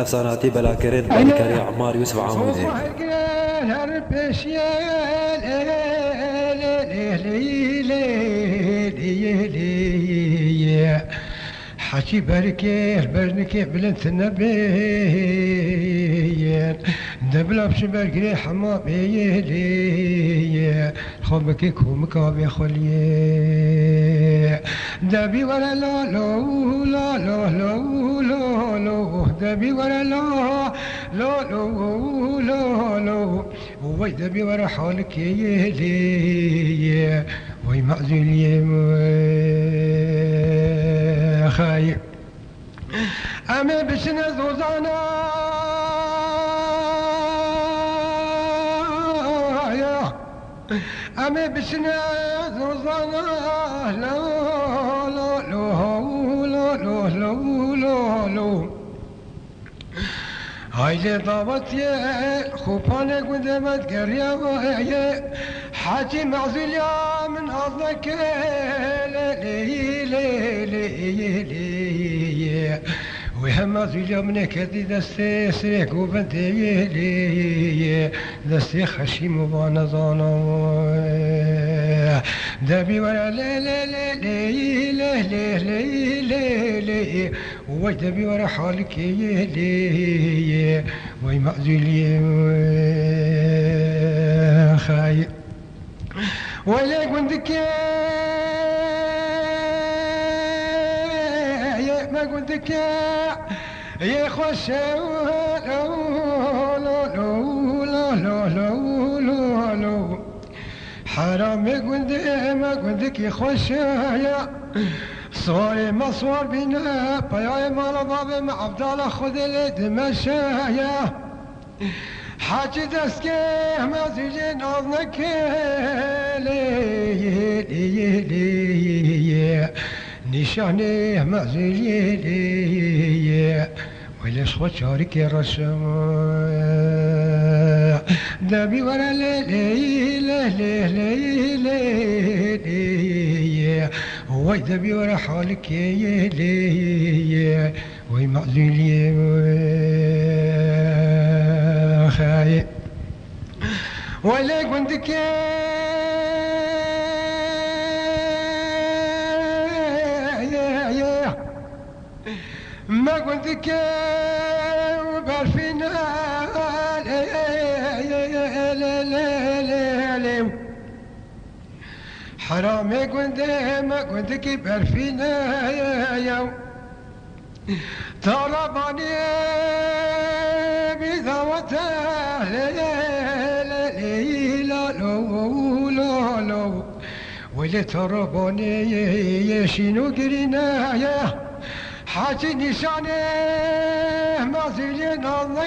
افساناتی بلاکرین بالیکاری عمار یوسف عمودی حكي بركي البرنكي بلنت النبي دبلا بشبركي حما بيلي خمكي كومك ابي خليه دبي ولا لا لا لا لا لا لا لا دبي ولا لا لا لا لا لا وي دبي ورا حالك يلي وي معزول يا خايب أمي بشنا زوزانا أمي بشنا زوزانا لا لا لا لا لا لا لا هاي ضابط يا خوبانك ودمت قريا حاجي معزول يا من أرضك لي لي لي لي وهم معزول يا من كذي دستي سريك وبنتي لي دستي خشيم وبانا ظانا دبي ولا لي لي لي لي لي لي لي لي وجدبي ورا حالك لي وي معزول يا خايب ويلك وندك يا ما قلتك يا خوش لا لا لا لا لا لا حرام قلت ما قلتك يا خوش يا صوري ما صور بينا بياي مال بابي مع عبدالله خذ الدمشايا حاجي دسكي ما زيجي ناظنك لي لي نشاني ما زيجي لي وليش خشارك يا رسم دبي ورا لي لي لي لي لي وي دبي ورا حالك لي وي معزول يا خايب ولك وندك ما قلتك وبعرفينا حرام قلت ما قلتك بعرفينا يا طلبني بذوته لا لا لا ولا تربني شنو قرينا يا حاجي نشانه ما زين الله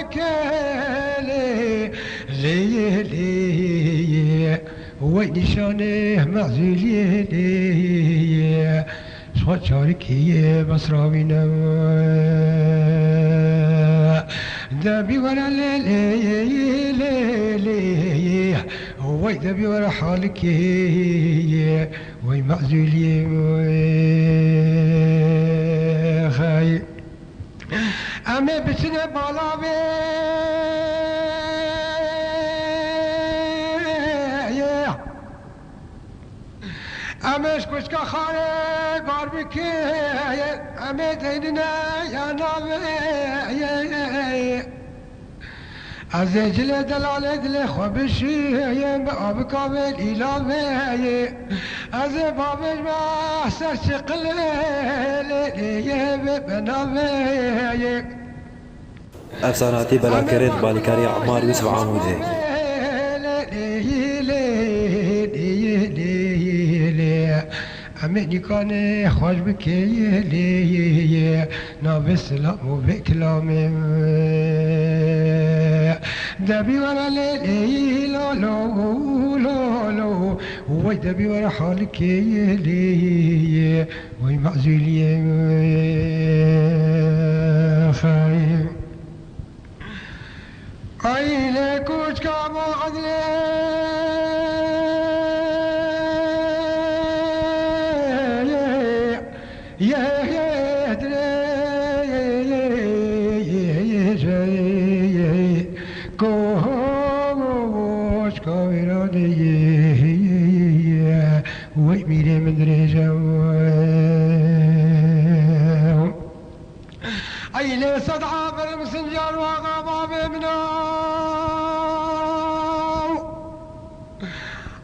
لي لي وي نشانه ما زين لي صوت شارك هي بصراوينا دبي ولا لي لي لي وي دبي ولا حالك وي معزول خايب أمي بسنة بالاوي أميش كشكا خاري باربيكي أمي ديننا يا ناوي أزجل دلالة دل خبشي بأب كامل إلهي أزبابش ما أحسر شقل بناوي افساناتی بلاکرین بالیکاری عمار یوسف عمودی أمني كان خوش بكي لي نابس سلام وبكلامي دبي ورا لي لا لا لا لا وي دبي ورا حالك لي وي معزول يا خايب أي لكوش كابو عدلي يا صد عابر مسنجر وغابا بمنا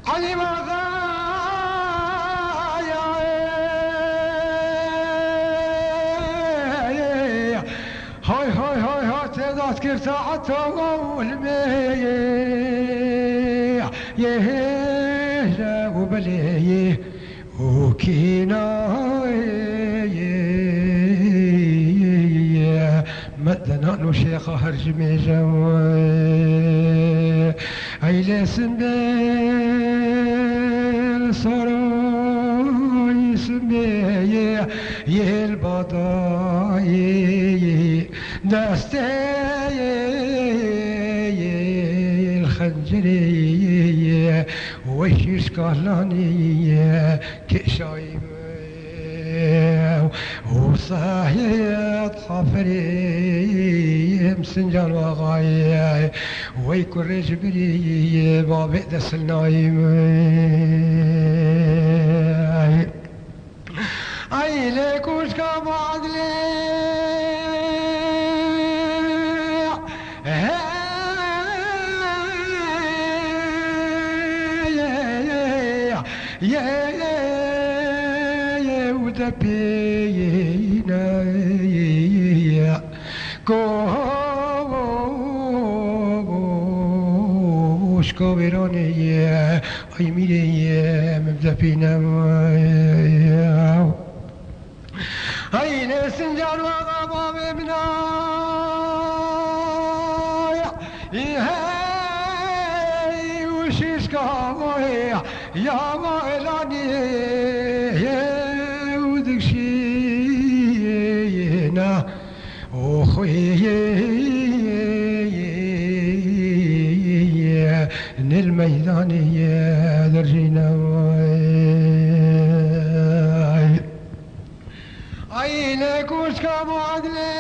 علي وغايا هاي هاي هاي هاي تذات كيف ساعته والمية يهلا وبليه وكينا مدنا نشيخ هرج ميجاوي عيلة سمبيل صاروي سمبيل يلبضاي ناستي الخنجري وشيش كهلاني كشايم وصايد حفري مسنجان وغاي ويكون جبري ما بئدس النايم اي ليك وش كابو عدلي يا ودبينا كوش كوبراني اي ميري مبدبينا اي نسنجان وغابا بمنا هاي وشيش كاوي يا مالاني يا ودك شينا وخوي الميدان يا درجينا عينك وش كابو عدلي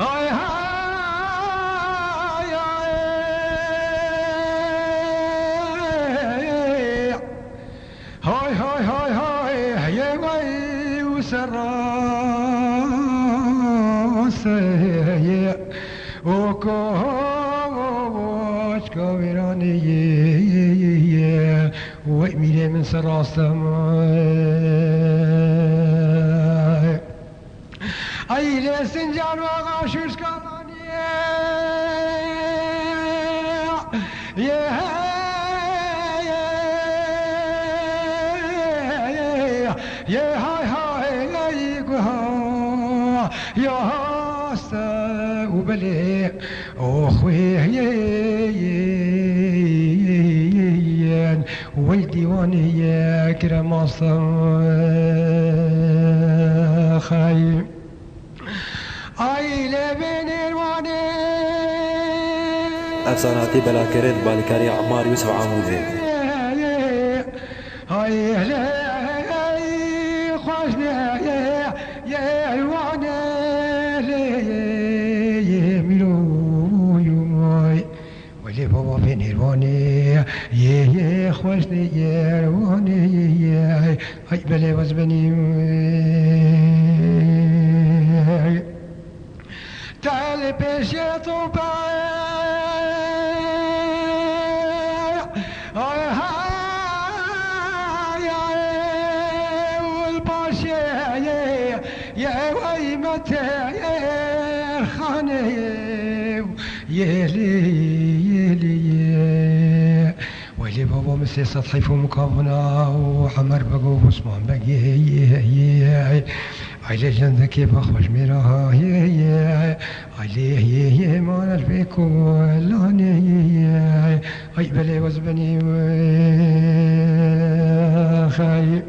هاي هاي هاي هاي هاي هاي يا وي وسراس وكوش كويراني وإميلي من سراسم أي لسنجان وغاشوش كالاني يا هاي هاي يا هاستا وبلي أخوي والديواني يا كرم خايم أي لبن الواني أفساناتي بلا كرد بالكاري عمار يوسف عمودي هاي خوشنا يا الواني ملو يومي ولي بابا بين الواني يا خوشنا يا الواني هاي بلي وزبني تعال بيش يا طوبا يا ويمتى يا خاني يا لي ويلي بابا مسي سطحي فم كافنا وحمر بقو عثمان بقي علي جندك بخوش ميرا عليه ما نلبيكو لاني اي بلي وزبني خايب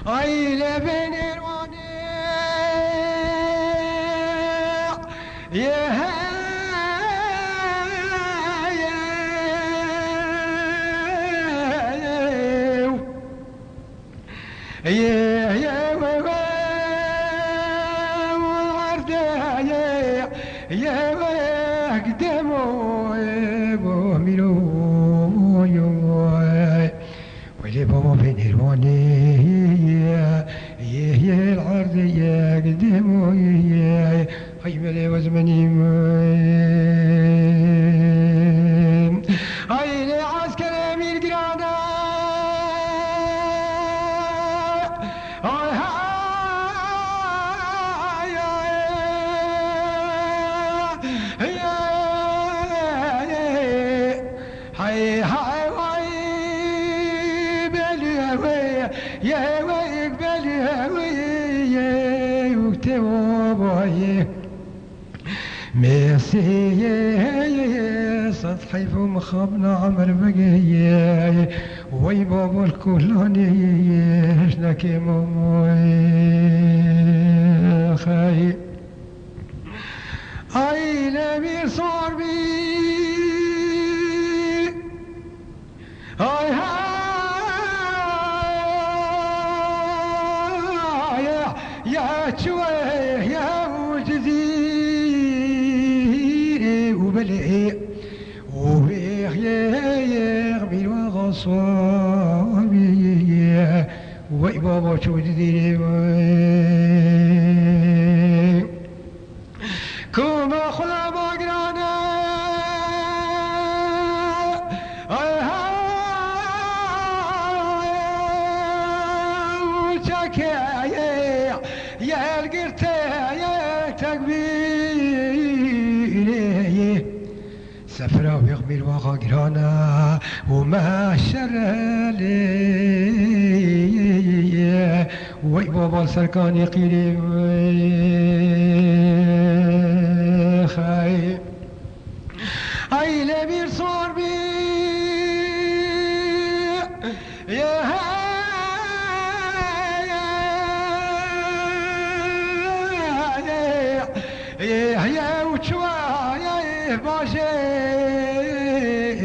اي لبن الواني يا يا قدموا ميلو ولي بابا بين الواني يا ديك دموي خيملي وزمني عيني عسكر امير قرانا ميرسي سطحي فمخبنا عمر بقية وي بابا الكلوني شنكي ماموي خاي اي نبي صار بي اي هاي يا شوي يا وجدي وبلعي ويغمي وغصابي وي بابا شو جديد كما خلا بقرانا يا القرتي يا تكبيري سفرة ويغمي الواقع قرانا وما شرالي وي بابا سركان يقيري خاي اي لبير صار بي يا يا وشوايا باشي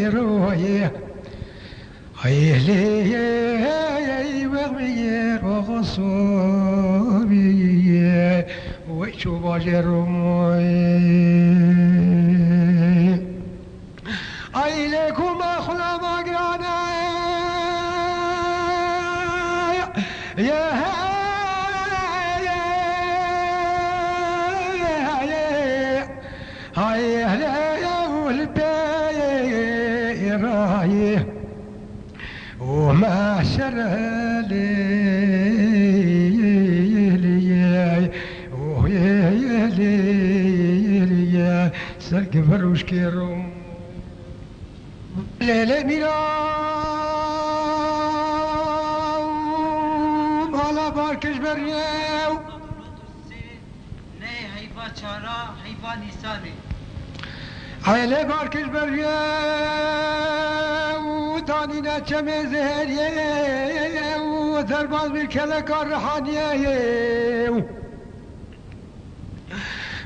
روحي هي لي وغمي وغصوبي وشو باشي رومي اي لكم اخلا مقرانا يا هاي هلا والبيراي وما شرالي لي سرق فروش كيروم ليلة ميرام على باركش بريو نه حیفا چارا حیفا نیسانی عيلة باركش بريا وداني نتشمي زهريا وثرباز بالكلك الرحانيا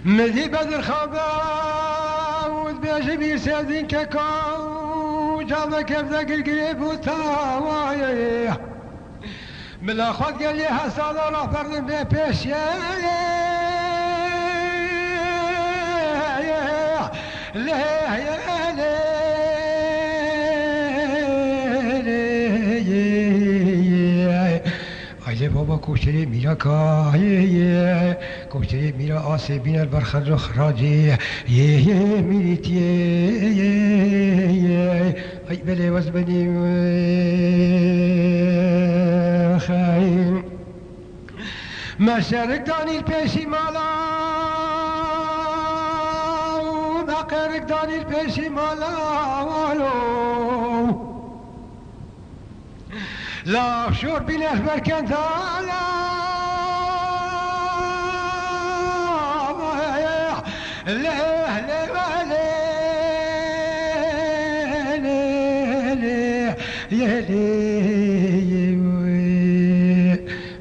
مذي بدر خابا وذبيش بيسادين كاكاو جابا كيف ذاك القريب وتاوايا من الاخوات قال لي حسان راح فرد من بيشيا عجب بابا کوچه میرا کایه کوچه میرا آسیبین البرخد رو خراجی یه میریتیه ای بله وزبنی خایم مشارک دانیل پیشی مالا مقرق دانیل پیشی مالا لا شور بيناش بركان ثالا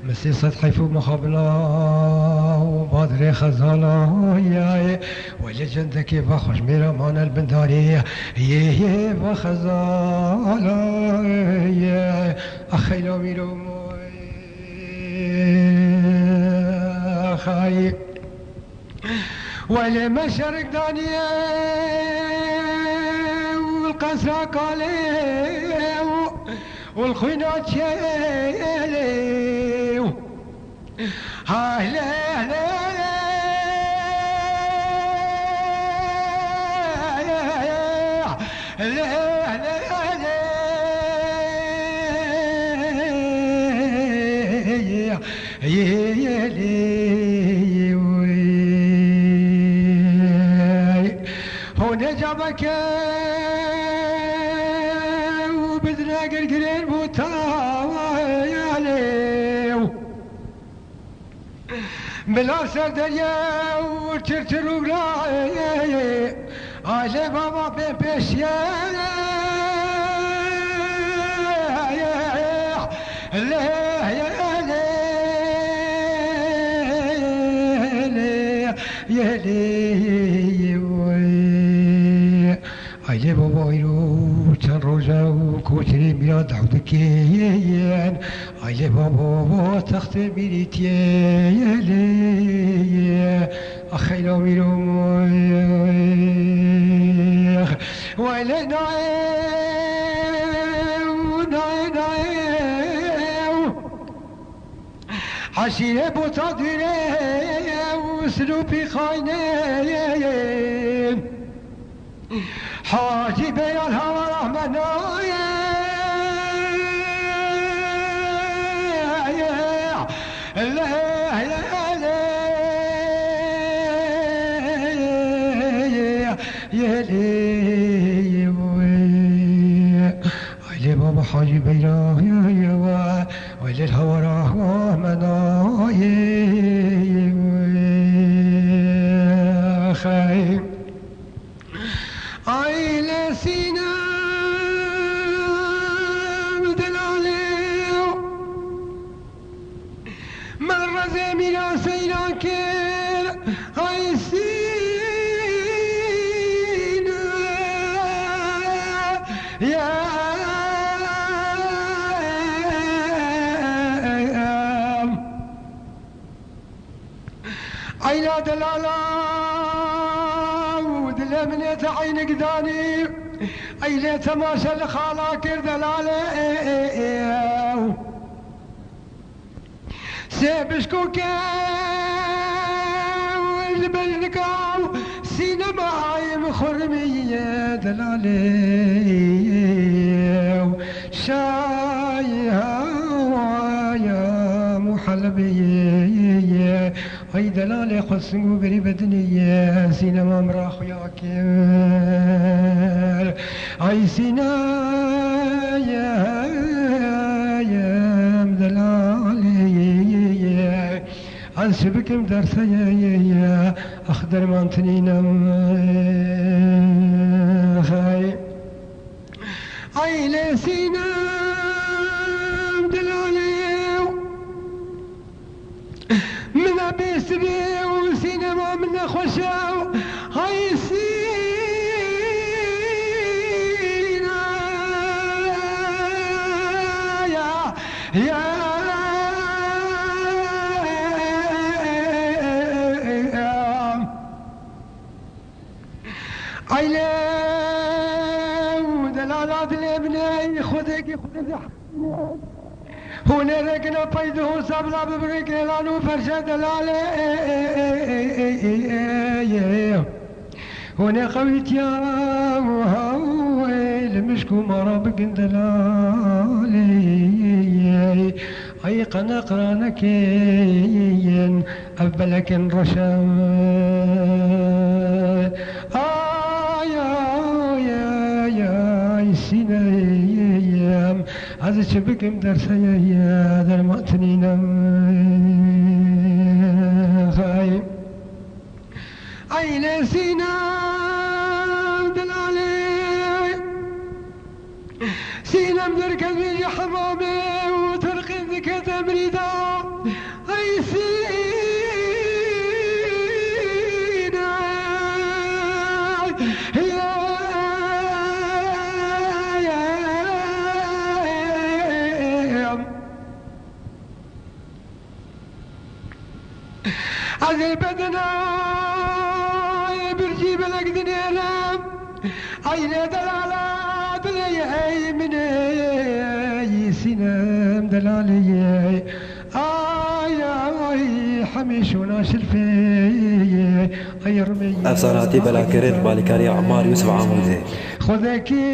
مسي سطحي فوق مخابلا وبادري خزالا يا ولا جندك كيف اخرج ميرا مانا البنداري يا بخزالا يا اخي لو ميرو اخي ولا مشرق دانيا والقصر قالي والخينات شالي هاي لا لا هنا جابك وبدنا قرقرين بوتاواليو بلا سردريا وترتر وقلاي آجي بابا بيبشيا آجي بابا يرو چند روزا و کوچری میرا دعوتکین آجی بابا تخت بیریتیه اخیلا میرو ویلی نایو عشیره بوتا دیره و سلوپی خاینه حاجي بيان هوا رحمن علي بابا حاجي بيان ويلي الهوا رحمن خايف عيلة سينا دلاليو مرة زميلا سينا كير عي سينا يا عيلة دلالا لمنيت عينك داني اي لي تماشى الخالا كرد العلي سيبشكوكا والبلقاو سينما عايم خرمية دلالي شايها يا محلبية هاي دلالي خصنقو بري بدنية سينما مراخ يا كير هاي سينا يا مدلالي أنسبك مدرسة يا أخدر مانتنينا هاي هاي لسينا مدلالي من بيسبي وسينما من خشاو هاي سينا يا عيلة ودلالات الابنين خذك هنا ركنا بيده سبلا ببريك لانو فرشد دلالة هنا خويت يا وهاويل مشكو مرابق دلالي اي قنقرانك ابلك رشام يا سينام هذا شبك مدرسة يا درماتنينا خايم عين سينام دلالي سينام دركز يا حمامي وترقي ذكا تمريدا اي سينا عزي بدنا برجي بلق دنيا عين دلالات لي اي من اي سنام دلالي اي همیشه ناشل فی ایرمی افساناتی بلاکرد بالکاری عمار یوسف عاموزی خدا کی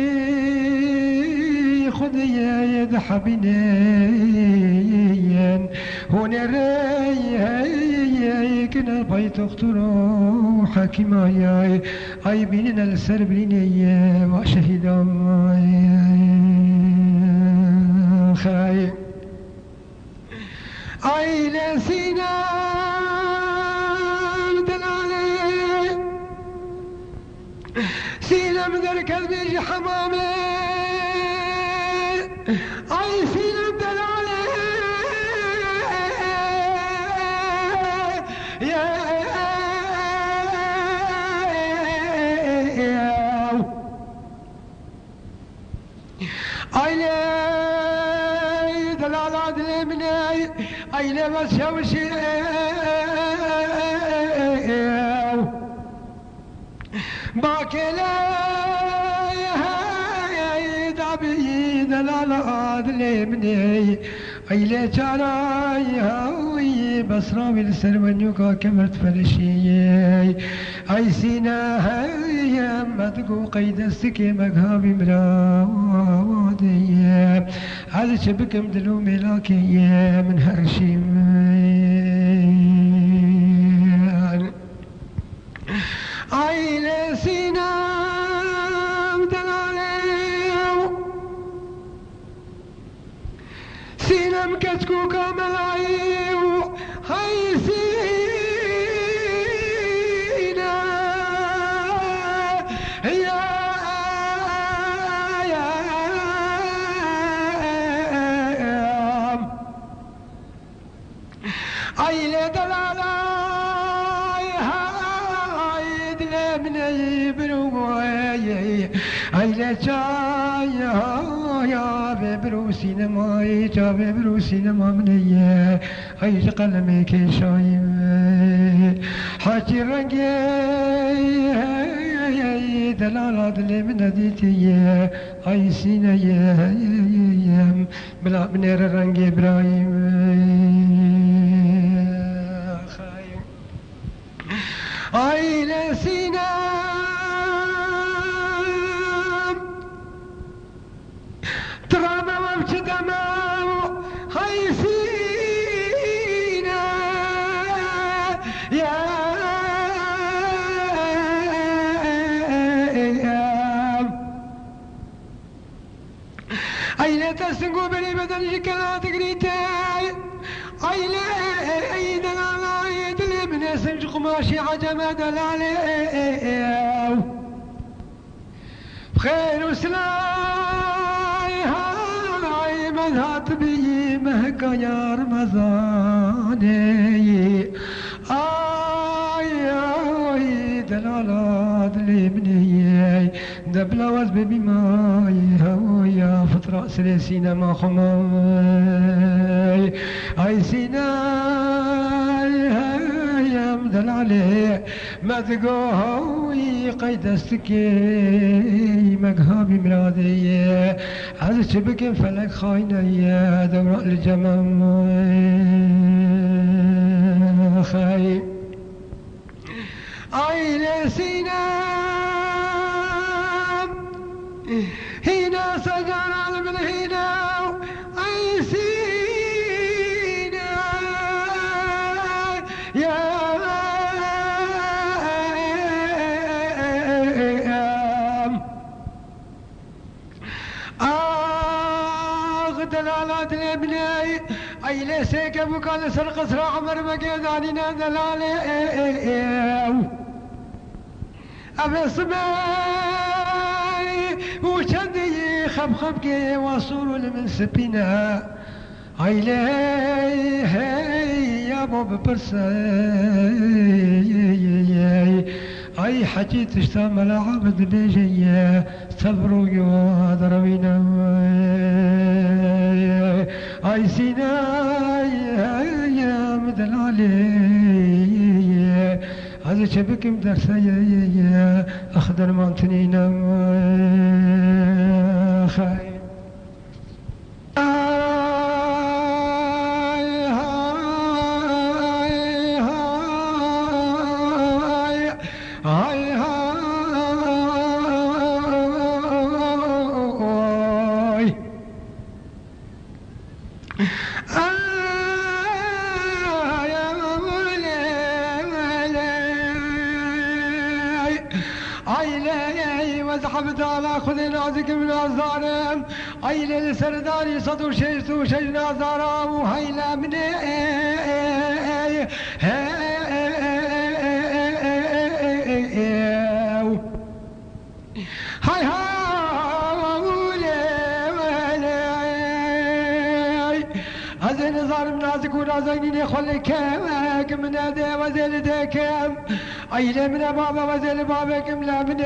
خدای دحبینین هنری کن پای دکترو حکیمای ای بینن السر بینی و شهیدم خای ای لسینا دلاله سینم در قلبی حمامه ای سینم دلاله ای دلاله دل منی ای لباس شوشی باكلا دابي دلال عادل مني ايلي جاراي هاوي بصراوي السرونيوكا كمرت فلشي اي سينا هيا مدقو قيد السكي مقهابي مرادي هذا شبكم دلو ملاكي من هرشي عيلة سينام دلاليو سينام كتكو كامل عيو هاي سينا يا عيلة دلالة ايلا جاي يا ببرو سينما جا ببرو سينما مني اي قلمي كي شايم حاجي رنگي دلالة دل من ديتي اي سينا يا بلا منير رنگي ابراهيم ايلا سينا ترامى وابتدماو هاي سينا يا أين تسنقو بني بدن جكنا تقريتاي أين أيدنا لا يدلي من سنج قماشي عجمة دلالي بخير وسلاي هاي مذهب بي مهكا يا رمضاني آي دلالات لي مني دبلا وز ببي ماي هويا فطرة سلسينا ما خماي اي سيناي يا مدل عليه ما تقوي قيد استكي مقهابي مرادي هذا شبك فلك خاينة دورة الجمام خاي اي لسينا هنا سجان على من هنا اي سينا يا دلالات الابناء اي ليسك ابو كان سرق اسرع عمر مقيداننا دلالي ابي صباي وشدي خبخبكي وصول من سبينا اي لي يا ابو برساي اي حكي تشتمل عبد بيجي صبروا يا دروينا اي سيناي يا مدلالي هذا شبك مدرسة اخضر مانتنينا خاي هاي هاي عيلي وزحبت على خذ نازك من الظالم عيلي السرداني صدو شجتو شجنا زارام وهيلا من هاي أزين ظالم نازك ونازينين يخلي كم من أدي وزين ديكم أيلي من بابا وزين بابكم لا من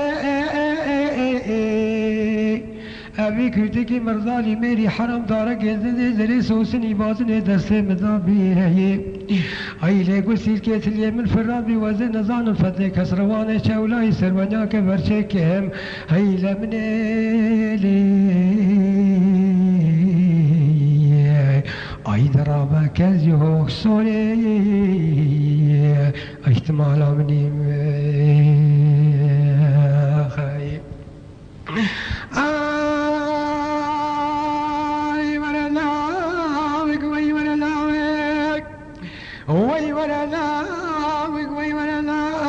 أبي كرتكي مرضالي ميري حرم دارك يزدي زري سوسني بازني دستي مذابي أيلي قسيل كيت اليمن فرابي وزن نزان الفتح كسروان شولاي سرونيا كبرشكهم أيلا من أي درابا كزيوك سوري احتمال مني خاي آي ولا لاوك وي ولا لاوك وي ولا لاوك وي ولا لاوك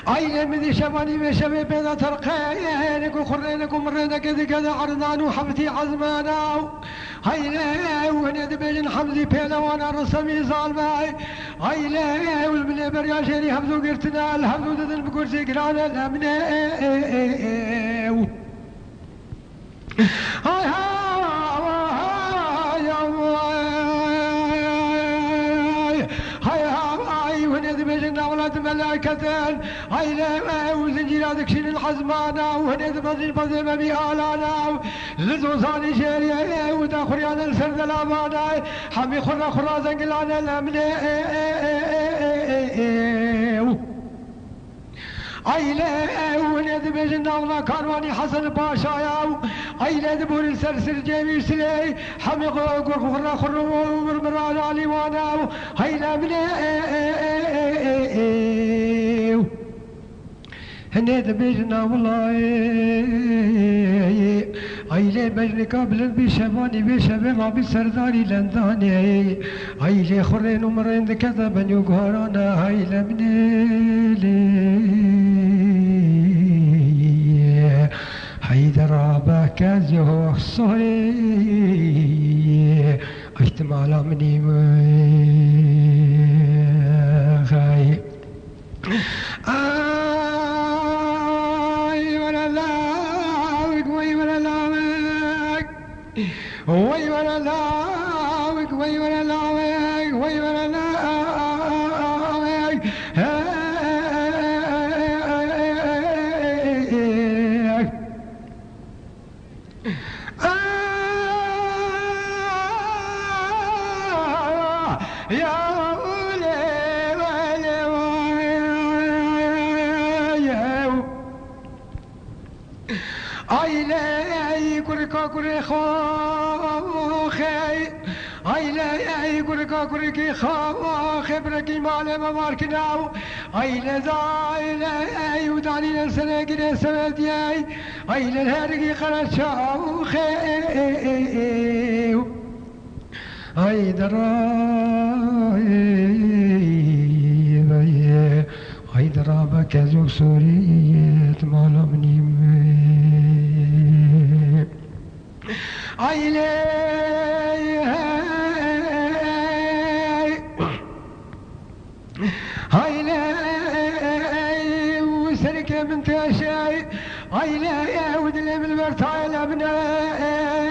عيني من شباني بشبي بين ترقينك وخرينك ومرينك ذي كذا عرضان وحبتي عزمانا عيني وهني دبيجن حمزي بينا وانا رسمي ظالماي عيني والبني برياشيني حمزو قرتنا الحمزو دذن بكرسي قرانا الامني هاي بيجنا ولاد ملاكتين هاي وزنجير هذاك شين الحزمانة وهني بزين بزين ما بيهالانا لزوزاني شيري وداخل انا السرد الامانة حمي خرا زنقلانا الامني عيلي ونيد بيجنا ولا كارواني حسن باشا عيلي دبور السرسر جيبي سلي حمي خرا ومرمران علي وانا هيلا مني هنيد بيجنا والله عيلي بجني قابل بشباني بشبه ما بسرداري لنداني عيلي خرين ومرين كذا بنيو قهرانا هيلا مني حيدر باكازيو صهري احتمال مني غاي اي ولا لاوك وي ولا لاوك وي ولا لاوك وي ولا لاوك وي ولا لاوك عيلي كركا خوخي عيلي كركا كركي خوخي بركي مالي مماركناو عيلي زايلي وداني نسنقني سمدي عيلي الهرقي قرشاوخي عي دراي عي درابا كزوك سوريت مالا مني عيلي عيلي وسرك من تشاي عيلي ودلي من البرتاي الابناء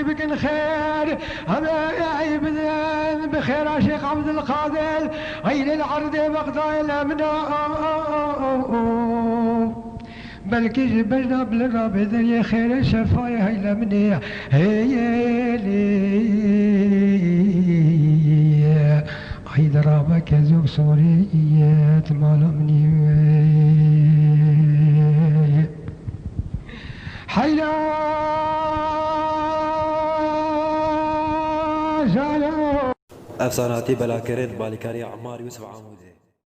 بكن خير هذا بخير يا شيخ عبد القادر عين العرض مقطع الامناء بلكي جبنا بالراب ذري خير شفايا هيلا مني هي لي حيدر بكزوب سوريات مالمني حيدر افساناتی بلاکرین بالیکاری عمار یوسف عاموزه